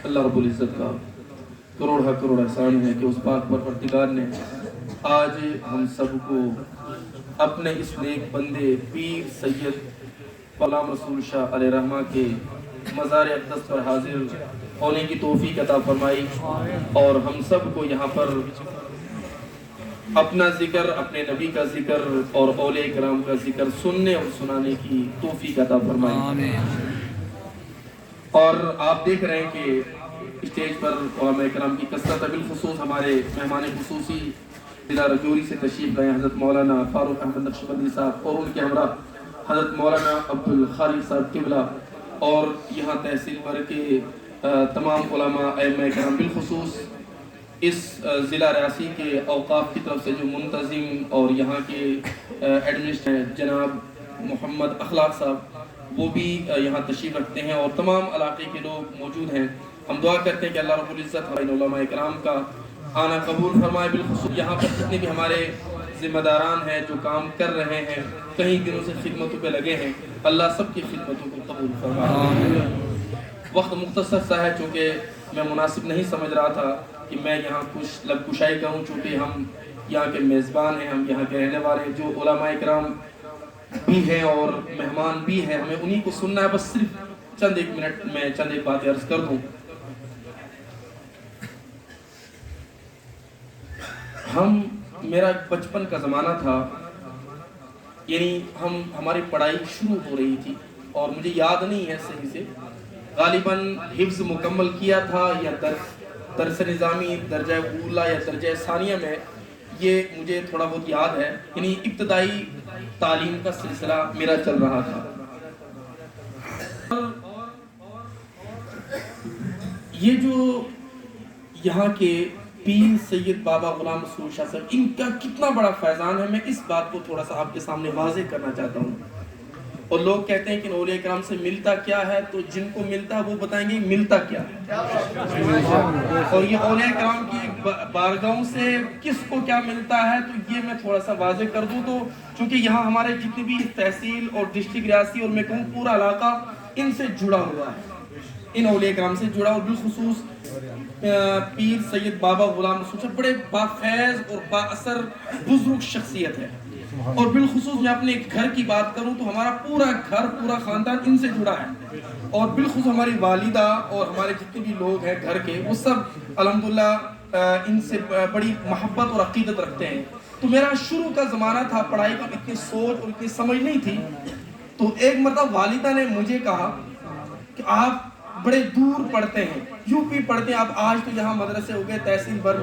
اللہ رب العزت کا کروڑا کروڑ احسان ہے کہ اس پاک پروردگار نے آج ہم سب کو اپنے اس نیک بندے پیر سید غلام رسول شاہ علیہ رحمہ کے مزار اقدس پر حاضر ہونے کی توفیق عطا فرمائی، اور ہم سب کو یہاں پر اپنا ذکر، اپنے نبی کا ذکر اور اولیاء کرام کا ذکر سننے اور سنانے کی توفیق عطا فرمائی۔ اور آپ دیکھ رہے ہیں کہ اسٹیج پر علماء کرام کی کثرت ہے، بالخصوص ہمارے مہمان خصوصی ضلع رجوری سے تشریف لائے حضرت مولانا فاروق احمد نقشبندی صاحب، اور ان کے ہمراہ حضرت مولانا عبدالخالق صاحب قبلہ، اور یہاں تحصیل بھر کے تمام علماء ائمہ کرام، بالخصوص اس ضلع ریاسی کے اوقاف کی طرف سے جو منتظم اور یہاں کے ایڈمنسٹریٹر جناب محمد اخلاق صاحب، وہ بھی یہاں تشریف رکھتے ہیں، اور تمام علاقے کے لوگ موجود ہیں۔ ہم دعا کرتے ہیں کہ اللہ رب العزت علماء کرام کا آنا قبول فرمائے، بالخصوص یہاں پر جتنے بھی ہمارے ذمہ داران ہیں جو کام کر رہے ہیں، کئی دنوں سے خدمتوں پہ لگے ہیں، اللہ سب کی خدمتوں کو قبول فرمائے۔ وقت مختصر سا ہے، چونکہ میں مناسب نہیں سمجھ رہا تھا کہ میں یہاں کچھ لب کشائی کروں، چونکہ ہم یہاں کے میزبان ہیں، ہم یہاں کے رہنے والے ہیں، جو علماء کرام بھی ہیں اور مہمان بھی ہیں، ہمیں انہی کو سننا ہے۔ بس صرف چند ایک منٹ میں چند ایک باتیں عرض کر دوں۔ میرا بچپن کا زمانہ تھا، یعنی ہماری پڑھائی شروع ہو رہی تھی، اور مجھے یاد نہیں ہے صحیح سے، غالباً حفظ مکمل کیا تھا یا درس نظامی درجہ اولا یا درجہ ثانیہ میں، یہ مجھے تھوڑا بہت یاد ہے، یعنی ابتدائی تعلیم کا سلسلہ میرا چل رہا تھا۔ یہ جو یہاں کے پیر سید بابا غلام رسول شاہ صاحب، ان کا کتنا بڑا فیضان ہے، میں اس بات کو تھوڑا سا آپ کے سامنے واضح کرنا چاہتا ہوں۔ اور لوگ کہتے ہیں کہ اولیاء کرام سے ملتا کیا ہے، تو جن کو ملتا ہے وہ بتائیں گے ملتا کیا ہے، اور یہ اولیاء کرام کی بارگاہوں سے کس کو کیا ملتا ہے، تو یہ میں تھوڑا سا واضح کر دوں۔ تو چونکہ یہاں ہمارے جتنی بھی تحصیل اور ڈسٹرکٹ ریاسی اور میں کہوں پورا علاقہ ان سے جڑا ہوا ہے، ان اولیاء کرام سے جڑا، اور بالخصوص پیر سید بابا غلام رسول شاہ بڑے بافیض اور با اثر بزرگ شخصیت ہے، اور بالخصوص میں اپنے گھر کی بات کروں تو ہمارا پورا گھر، پورا خاندان ان سے جڑا ہے، اور بالخصوص ہماری والدہ اور ہمارے جتنے بھی لوگ ہیں گھر کے، وہ سب الحمدللہ ان سے بڑی محبت اور عقیدت رکھتے ہیں۔ تو میرا شروع کا زمانہ تھا، پڑھائی پر اتنی سوچ اور اتنی سمجھ نہیں تھی، تو ایک مرتبہ والدہ نے مجھے کہا کہ آپ بڑے دور پڑھتے ہیں، یو پی پڑھتے ہیں آپ، آج تو یہاں مدرسے ہو گئے تحصیل بھر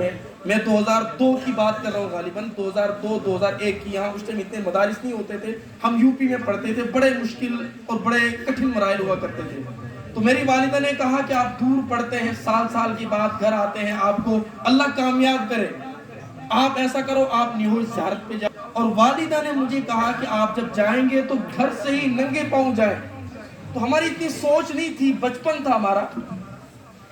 میں 2002 کی بات کر رہا ہوں، غالباً 2002-2001 کی، یہاں اس ٹائم اتنے مدارس نہیں ہوتے تھے، ہم یو پی میں پڑھتے تھے، بڑے مشکل اور بڑے کٹھن مراحل ہوا کرتے تھے۔ تو میری والدہ نے کہا کہ آپ دور پڑھتے ہیں، سال کی بعد گھر آتے ہیں، آپ کو اللہ کامیاب کرے، آپ ایسا کرو آپ نیوز زیارت پہ جاؤ۔ اور والدہ نے مجھے کہا کہ آپ جب جائیں گے تو گھر سے ہی ننگے پاؤں جائیں۔ تو ہماری اتنی سوچ نہیں تھی، بچپن تھا ہمارا،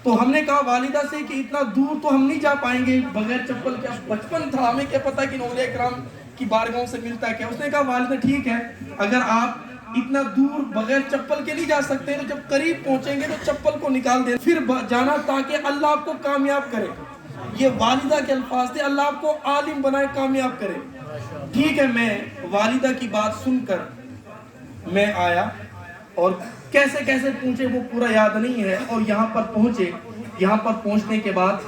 تو ہم نے کہا والدہ سے کہ اتنا دور تو ہم نہیں جا پائیں گے بغیر چپل کے، بچپن تھا، ہمیں کیا پتا کہ اولیاء کرام کی بارگاہوں سے ملتا ہے کیا۔ اس نے کہا والدہ ٹھیک ہے، اگر آپ اتنا دور بغیر چپل کے نہیں جا سکتے تو جب قریب پہنچیں گے تو چپل کو نکال دیں پھر جانا، تاکہ اللہ آپ کو کامیاب کرے۔ یہ والدہ کے الفاظ تھے، اللہ آپ کو عالم بنائے، کامیاب کرے۔ ٹھیک ہے، میں والدہ کی بات سن کر میں آیا، اور کیسے پہنچے وہ پورا یاد نہیں ہے، اور یہاں پر پہنچے۔ یہاں پر پہنچنے کے بعد